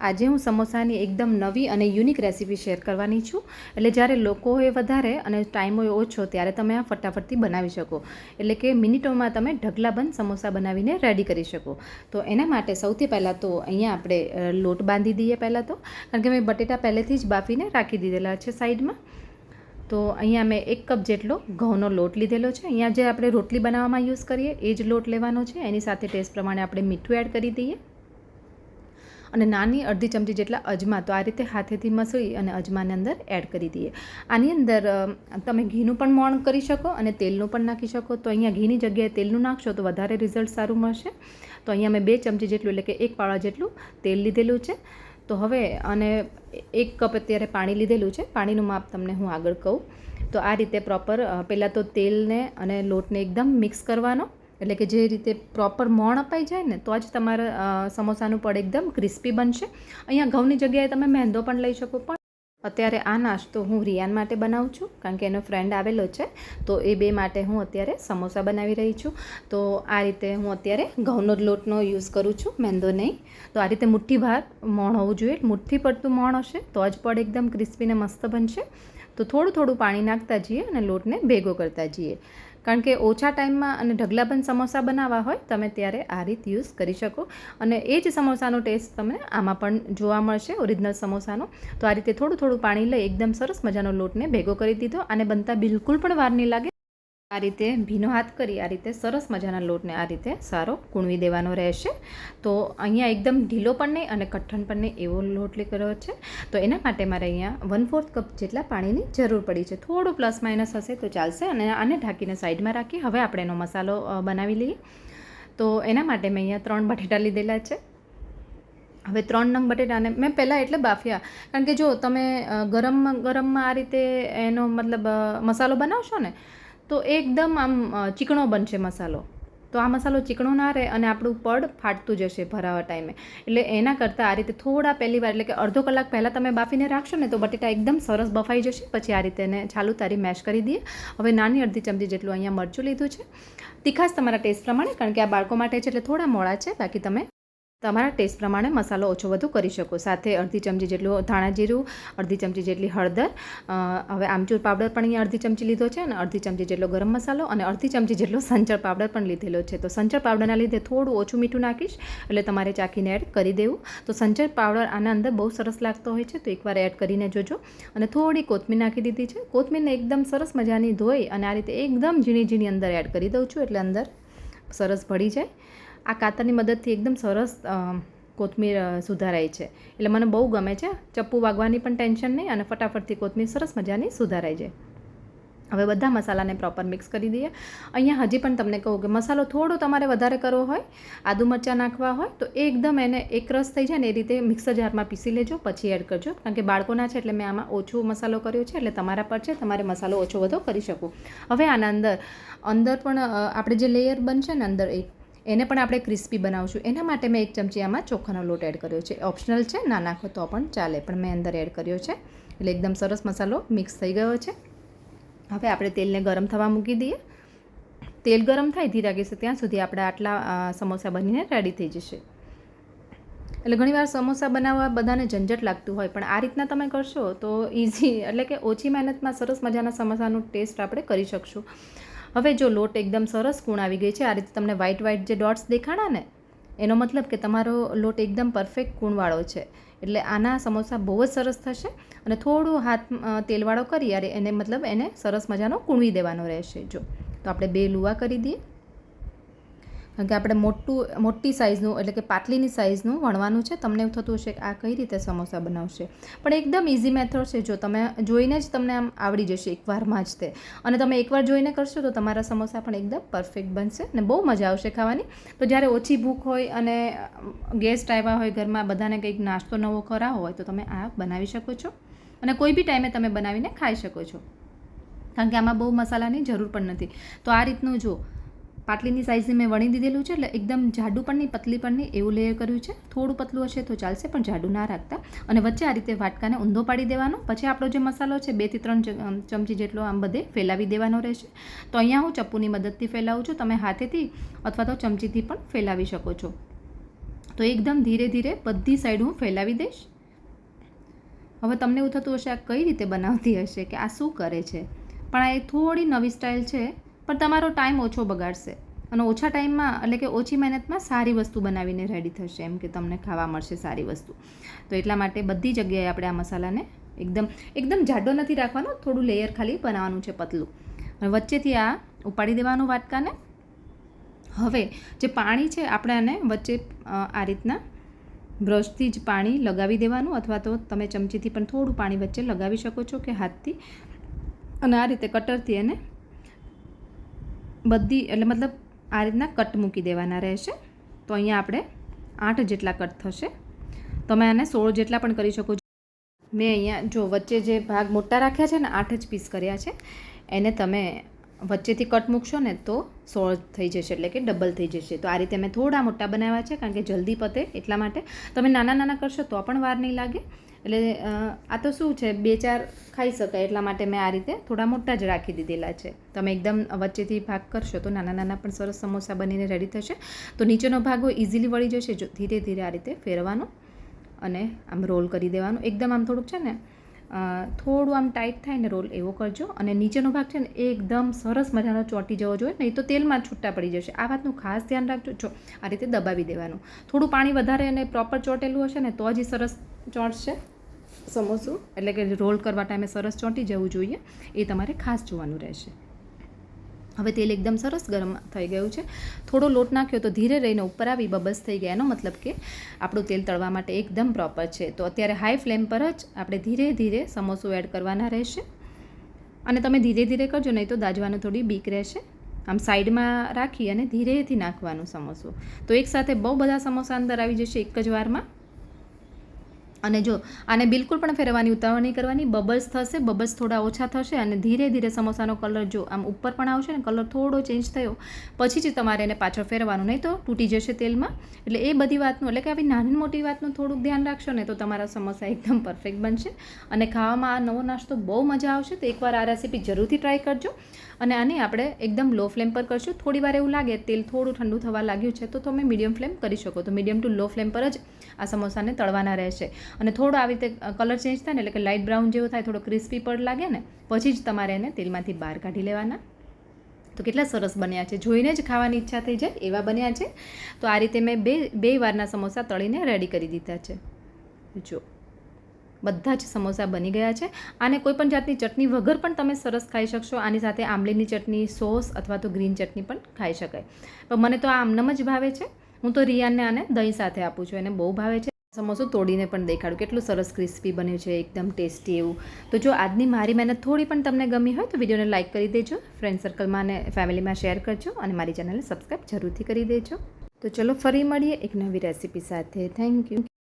આજે હું સમોસાની એકદમ નવી અને યુનિક રેસીપી શેર કરવાની છું. એટલે જ્યારે લોકો હોય વધારે અને ટાઈમ હોય ઓછો ત્યારે તમે આ ફટાફટથી બનાવી શકો. એટલે કે મિનિટોમાં તમે ઢગલાબંધ સમોસા બનાવીને રેડી કરી શકો. તો એના માટે સૌથી પહેલાં તો અહીંયા આપણે લોટ બાંધી દઈએ પહેલાં તો, કારણ કે મેં બટેટા પહેલેથી જ બાફીને રાખી દીધેલા છે સાઈડમાં. તો અહીંયા મેં 1 કપ જેટલો ઘઉંનો લોટ લીધેલો છે. અહીંયા જે આપણે રોટલી બનાવવામાં યુઝ કરીએ એ જ લોટ લેવાનો છે. એની સાથે ટેસ્ટ પ્રમાણે આપણે મીઠું એડ કરી દઈએ અને નાની અડધી ચમચી જેટલા અજમા, તો આ રીતે હાથેથી મસળી અને અજમાને અંદર એડ કરી દઈએ. આની અંદર તમે ઘીનું પણ મોણ કરી શકો અને તેલનું પણ નાખી શકો. તો અહીંયા ઘીની જગ્યાએ તેલનું નાખશો તો વધારે રિઝલ્ટ સારું મળશે. તો અહીંયા મેં 2 ચમચી જેટલું એટલે કે 1 પાવડા જેટલું તેલ લીધેલું છે. તો હવે અને 1 કપ અત્યારે પાણી લીધેલું છે. પાણીનું માપ તમને હું આગળ કહું. તો આ રીતે પ્રોપર પહેલાં તો તેલને અને લોટને એકદમ મિક્સ કરવાનો, એટલે કે જે રીતે પ્રોપર મોણ અપાઈ જાય ને તો જ તમારા સમોસાનું પડ એકદમ ક્રિસ્પી બનશે. અહીંયા ઘઉંની જગ્યાએ તમે મેંદો પણ લઈ શકો, પણ અત્યારે આ નાસ્તો હું રિયાન માટે બનાવું છું કારણ કે એનો ફ્રેન્ડ આવેલો છે. તો એ બે માટે હું અત્યારે સમોસા બનાવી રહી છું. તો આ રીતે હું અત્યારે ઘઉંનો લોટનો યુઝ કરું છું, મેંદો નહીં. તો આ રીતે મુઠ્ઠીભર મોણ હોવું જોઈએ. મુઠ્ઠી પડતું મોણ હશે તો જ પડ એકદમ ક્રિસ્પી ને મસ્ત બનશે. તો થોડું થોડું પાણી નાખતા જઈએ અને લોટને ભેગો કરતા જઈએ, કારણ કે ઓછા ટાઈમમાં અને ઢગલાબંધ સમોસા બનાવવા હોય તમે ત્યારે આ રીત યુઝ કરી શકો. અને એ જ સમોસાનો ટેસ્ટ તમને આમાં પણ જોવા મળશે, ઓરિજિનલ સમોસાનો. તો આ રીતે થોડું થોડું પાણી લઈ એકદમ સરસ મજાનો લોટને ભેગો કરી દીધો. અને બનતા બિલકુલ પણ વાર નહીં લાગે. આ રીતે ભીનો હાથ કરી આ રીતે સરસ મજાના લોટને આ રીતે સારો કૂણવી દેવાનો રહેશે. તો અહીંયા એકદમ ઢીલો પણ નહીં અને કઠણ પણ નહીં એવો લોટ કર્યો છે. તો એના માટે મારે અહીંયા 1/4 કપ જેટલા પાણીની જરૂર પડી છે. થોડું પ્લસ માઇનસ હશે તો ચાલશે. અને આને ઢાંકીને સાઈડમાં રાખી હવે આપણે એનો મસાલો બનાવી લઈએ. તો એના માટે મેં અહીંયા 3 બટેટા લીધેલા છે. હવે 3 નંગ બટેટાને મેં પહેલાં એટલે બાફ્યા, કારણ કે જો તમે ગરમમાં આ રીતે એનો મતલબ મસાલો બનાવશો ને તો એકદમ આમ ચીકણો બનશે મસાલો. તો આ મસાલો ચીકણો ના રહે અને આપણું પડ ફાટતું જશે ભરાવા ટાઈમે. એટલે એના કરતાં આ રીતે થોડા પહેલી વાર એટલે કે અડધો કલાક પહેલાં તમે બાફીને રાખશો ને તો બટેટા એકદમ સરસ બફાઈ જશે. પછી આ રીતે એને ચાલુ તારી મેશ કરી દઈએ. હવે નાની અડધી ચમચી જેટલું અહીંયા મરચું લીધું છે. તીખાશ તમારા ટેસ્ટ પ્રમાણે, કારણ કે આ બાળકો માટે છે એટલે થોડા મોળા છે. બાકી તમે તમારા ટેસ્ટ પ્રમાણે મસાલો ઓછો વધુ કરી શકો. સાથે અડધી ચમચી જેટલું ધાણા જીરું, અડધી ચમચી જેટલી હળદર, હવે આમચૂર પાવડર પણ અહીંયા અડધી ચમચી લીધો છે. અને અડધી ચમચી જેટલો ગરમ મસાલો અને અડધી ચમચી જેટલો સંચળ પાવડર પણ લીધેલો છે. તો સંચળ પાવડરના લીધે થોડું ઓછું મીઠું નાખીશ, એટલે તમારે ચાખીને એડ કરી દેવું. તો સંચળ પાવડર આના અંદર બહુ સરસ લાગતો હોય છે, તો એકવાર એડ કરીને જોજો. અને થોડી કોથમીર નાખી દીધી છે. કોથમીરને એકદમ સરસ મજાની ધોઈ અને આ રીતે એકદમ ઝીણી ઝીણી અંદર એડ કરી દઉં છું, એટલે અંદર સરસ ભળી જાય. આ કાતરની મદદથી એકદમ સરસ કોથમીર સુધારાય છે, એટલે મને બહુ ગમે છે. ચપ્પુ વાગવાની પણ ટેન્શન નહીં અને ફટાફટથી કોથમીર સરસ મજાની સુધારાઈ જાય. હવે બધા મસાલાને પ્રોપર મિક્સ કરી દઈએ. અહીંયા હજી પણ તમને કહું કે મસાલો થોડો તમારે વધારે કરવો હોય, આદુ મરચાં નાખવા હોય તો એકદમ એને એક રસ થઈ જાય ને એ રીતે મિક્સર જારમાં પીસી લેજો, પછી એડ કરજો. કારણ કે બાળકોના છે એટલે મેં આમાં ઓછો મસાલો કર્યો છે, એટલે તમારા પર છે, તમારે મસાલો ઓછો વધો કરી શકો. હવે આના અંદર પણ આપણે જે લેયર બનશે ને અંદર એને પણ આપણે ક્રિસ્પી બનાવશું. એના માટે મેં 1 ચમચી આમાં ચોખાનો લોટ એડ કર્યો છે. ઓપ્શનલ છે, ના નાખો તો પણ ચાલે, પણ મેં અંદર એડ કર્યો છે. એટલે એકદમ સરસ મસાલો મિક્સ થઈ ગયો છે. હવે આપણે તેલને ગરમ થવા મૂકી દઈએ. તેલ ગરમ થાય ધીરા ગેસે ત્યાં સુધી આપણે આટલા સમોસા બનીને રેડી થઈ જશે. એટલે ઘણીવાર સમોસા બનાવવા બધાને ઝંઝટ લાગતું હોય, પણ આ રીતના તમે કરશો તો ઇઝી, એટલે કે ઓછી મહેનતમાં સરસ મજાના સમોસાનું ટેસ્ટ આપણે કરી શકશું. હવે જો લોટ એકદમ સરસ કૂણ આવી ગઈ છે, આ રીતે તમને વ્હાઈટ જે ડોટ્સ દેખાડા ને એનો મતલબ કે તમારો લોટ એકદમ પરફેક્ટ કૂણવાળો છે. એટલે આના સમોસા બહુ જ સરસ થશે. અને થોડું હાથ તેલવાળો કરી યાર એને મતલબ એને સરસ મજાનો કૂણવી દેવાનો રહેશે. જો તો આપણે 2 લુવા કરી દઈએ, કારણ કે આપણે મોટી સાઇઝનું એટલે કે પાટલીની સાઇઝનું વણવાનું છે. તમને એવું થતું હશે કે આ કઈ રીતે સમોસા બનાવશે, પણ એકદમ ઇઝી મેથડ છે. જો તમે જોઈને જ તમને આમ આવડી જશે એકવારમાં જ તે, અને તમે એકવાર જોઈને કરશો તો તમારા સમોસા પણ એકદમ પરફેક્ટ બનશે અને બહુ મજા આવશે ખાવાની. તો જ્યારે ઓછી ભૂખ હોય અને ગેસ્ટ આવ્યા હોય ઘરમાં, બધાને કંઈક નાસ્તો નવો કરાવો હોય તો તમે આ બનાવી શકો છો. અને કોઈ બી ટાઈમે તમે બનાવીને ખાઈ શકો છો, કારણ કે આમાં બહુ મસાલાની જરૂર પણ નથી. તો આ રીતનું જો પાટલીની સાઇઝને મેં વણી દીધેલું છે, એટલે એકદમ જાડું પણ નહીં પતલી પણ નહીં એવું લેયર કર્યું છે. થોડું પતલું હશે તો ચાલશે, પણ જાડું ના રાખતા. અને વચ્ચે આ રીતે વાટકાને ઊંધો પાડી દેવાનો. પછી આપણો જે મસાલો છે 2 થી 3 ચમચી જેટલો આમ બધે ફેલાવી દેવાનો રહેશે. તો અહીંયા હું ચપ્પુની મદદથી ફેલાવું છું, તમે હાથેથી અથવા તો ચમચીથી પણ ફેલાવી શકો છો. તો એકદમ ધીરે ધીરે બધી સાઈડ હું ફેલાવી દઈશ. હવે તમને એવું થતું હશે આ કઈ રીતે બનાવતી હશે, કે આ શું કરે છે, પણ આ એ થોડી નવી સ્ટાઇલ છે, પણ તમારો ટાઈમ ઓછો બગાડશે અને ઓછા ટાઈમમાં એટલે કે ઓછી મહેનતમાં સારી વસ્તુ બનાવીને રેડી થશે, એમ કે તમને ખાવા મળશે સારી વસ્તુ. તો એટલા માટે બધી જગ્યાએ આપણે આ મસાલાને એકદમ જાડો નથી રાખવાનો, થોડું લેયર ખાલી બનાવવાનું છે પતલું. અને વચ્ચેથી આ ઉપાડી દેવાનું વાટકાને. હવે જે પાણી છે આપણે આને વચ્ચે આ રીતના બ્રશથી જ પાણી લગાવી દેવાનું, અથવા તો તમે ચમચીથી પણ થોડું પાણી વચ્ચે લગાવી શકો છો કે હાથથી, અને આ રીતે કટરથી એને બધી એટલે મતલબ આ રીતના કટ મૂકી દેવાના રહેશે. તો અહીંયા આપણે 8 જેટલા કટ થશે. તમે આને 16 જેટલા પણ કરી શકો છો. મેં અહીંયા જો વચ્ચે જે ભાગ મોટા રાખ્યા છે ને 8 જ પીસ કર્યા છે, એને તમે વચ્ચેથી કટ મૂકશો ને તો 16 થઈ જશે, એટલે કે ડબલ થઈ જશે. તો આ રીતે મેં થોડા મોટા બનાવ્યા છે કારણ કે જલ્દી પતે એટલા માટે. તમે નાના નાના કરશો તો પણ વાર નહીં લાગે. એટલે આ તો શું છે 2-4 ખાઈ શકાય, એટલા માટે મેં આ રીતે થોડા મોટા જ રાખી દીધેલા છે. તમે એકદમ વચ્ચેથી ભાગ કરશો તો નાના નાના પણ સરસ સમોસા બનીને રેડી થશે. તો નીચેનો ભાગ હોય ઇઝીલી વળી જશે. જો ધીરે ધીરે આ રીતે ફેરવાનો અને આમ રોલ કરી દેવાનું. એકદમ આમ થોડુંક છે ને થોડું આમ ટાઈટ થાય ને રોલ એવો કરજો. અને નીચેનો ભાગ છે ને એ એકદમ સરસ મજાનો ચોંટી જવો જોઈએ, નહીં તો તેલમાં છૂટા પડી જશે. આ વાતનું ખાસ ધ્યાન રાખજો. જો આ રીતે દબાવી દેવાનું. થોડું પાણી વધારે અને પ્રોપર ચોંટેલું હશે ને તો જ સરસ ચોંટશે સમોસું, એટલે કે રોલ કરવા ટાઈમે સરસ ચોંટી જવું જોઈએ, એ તમારે ખાસ જોવાનું રહેશે. હવે તેલ એકદમ સરસ ગરમ થઈ ગયું છે. થોડો લોટ નાખ્યો તો ધીરે રહીને ઉપર આવી બબલ્સ થઈ ગયા, એનો મતલબ કે આપણું તેલ તળવા માટે એકદમ પ્રોપર છે. તો અત્યારે હાઈ ફ્લેમ પર જ આપણે ધીરે ધીરે સમોસું એડ કરવાના રહેશે. અને તમે ધીરે ધીરે કરજો, નહીં તો દાજવાનું થોડી બીક રહેશે. આમ સાઈડમાં રાખી અને ધીરેથી નાખવાનું સમોસું. તો એકસાથે બહુ બધા સમોસા અંદર આવી જશે એક જ વારમાં. અને જો આને બિલકુલ પણ ફેરવવાની ઉતાવળ નહીં કરવાની. બબલ્સ થશે, બબલ્સ થોડા ઓછા થશે અને ધીરે ધીરે સમોસાનો કલર જો આમ ઉપર પણ આવશે ને, કલર થોડો ચેન્જ થયો પછી જ તમારે એને પાછળ ફેરવવાનું, નહીં તો તૂટી જશે તેલમાં. એટલે એ બધી વાતનું, એટલે કે આવી નાની મોટી વાતનું થોડુંક ધ્યાન રાખશો ને તો તમારા સમોસા એકદમ પરફેક્ટ બનશે અને ખાવામાં આ નવો નાસ્તો બહુ મજા આવશે. તો એકવાર આ રેસીપી જરૂરથી ટ્રાય કરજો. અને આને આપણે એકદમ લો ફ્લેમ પર કરશું. થોડી વાર એવું લાગે તેલ થોડું ઠંડુ થવા લાગ્યું છે તો તમે મીડિયમ ફ્લેમ કરી શકો. તો મીડિયમ ટુ લો ફ્લેમ પર જ આ સમોસાને તળવાના રહેશે. અને થોડો આવી રીતે કલર ચેન્જ થાય ને, એટલે કે લાઇટ બ્રાઉન જેવો થાય, થોડો ક્રિસ્પી પર લાગે ને, પછી જ તમારે એને તેલમાંથી બહાર કાઢી લેવાના. તો કેટલા સરસ બન્યા છે, જોઈને જ ખાવાની ઈચ્છા થઈ જાય એવા બન્યા છે. તો આ રીતે મેં બે વારના સમોસા તળીને રેડી કરી દીધા છે. જો બધા જ સમોસા બની ગયા છે. આને કોઈ પણ જાતની ચટણી વગર પણ તમે સરસ ખાઈ શકશો. આની સાથે આંબલીની ચટણી, સોસ અથવા તો ગ્રીન ચટણી પણ ખાઈ શકાય. પણ મને તો આ આમનમ જ ભાવે છે. હું તો રિયાનને આને દહીં સાથે આપું છું, એને બહુ ભાવે છે. સમોસું તોડીને પણ દેખાડું કેટલું સરસ ક્રિસ્પી બન્યું છે, એકદમ ટેસ્ટી એવું. તો જો આજની મારી મહેનત થોડી પણ તમને ગમી હોય તો વિડીયોને લાઇક કરી દેજો, ફ્રેન્ડ સર્કલમાં અને ફેમિલીમાં શેર કરજો અને મારી ચેનલને સબસ્ક્રાઈબ જરૂરથી કરી દેજો. તો ચલો ફરી મળીએ એક નવી રેસીપી સાથે. Thank you.